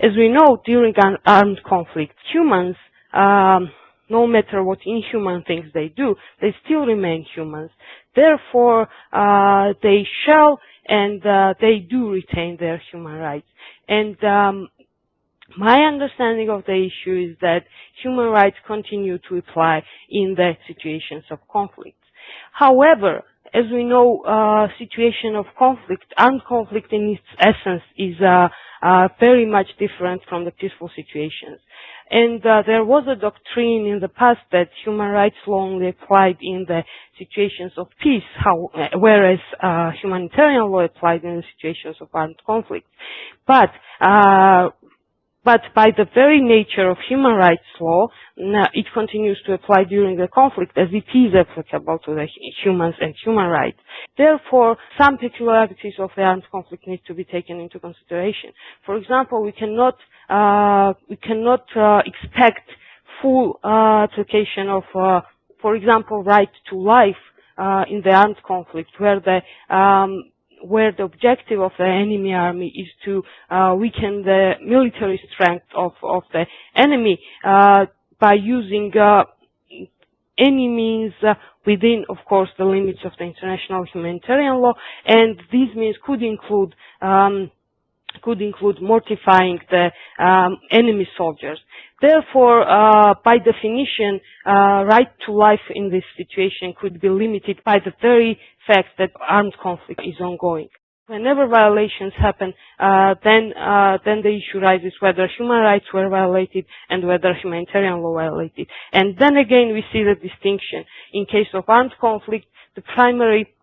As we know, during an armed conflict, humans, no matter what inhuman things they do, they still remain humans. Therefore, they shall and they do retain their human rights. And my understanding of the issue is that human rights continue to apply in the situations of conflict. However, as we know, situation of conflict, armed conflict in its essence is very much different from the peaceful situations. And there was a doctrine in the past that human rights law only applied in the situations of peace, whereas humanitarian law applied in the situations of armed conflict. But by the very nature of human rights law, it continues to apply during the conflict as it is applicable to the humans and human rights. Therefore, some peculiarities of the armed conflict need to be taken into consideration. For example, we cannot expect full application of, for example, right to life in the armed conflict, where the objective of the enemy army is to weaken the military strength of the enemy by using any means within, of course, the limits of the international humanitarian law, and these means could include mortifying the enemy soldiers. Therefore, by definition, right to life in this situation could be limited by the very fact that armed conflict is ongoing. Whenever violations happen, then the issue rises whether human rights were violated and whether humanitarian law violated. And then again, we see the distinction. In case of armed conflict, the primary,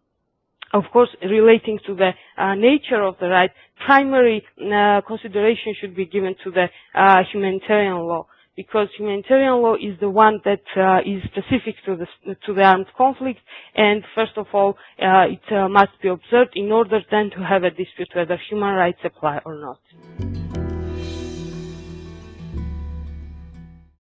of course, relating to the nature of the right, primary consideration should be given to the humanitarian law, because humanitarian law is the one that is specific to the armed conflict, and first of all, it must be observed in order then to have a dispute whether human rights apply or not.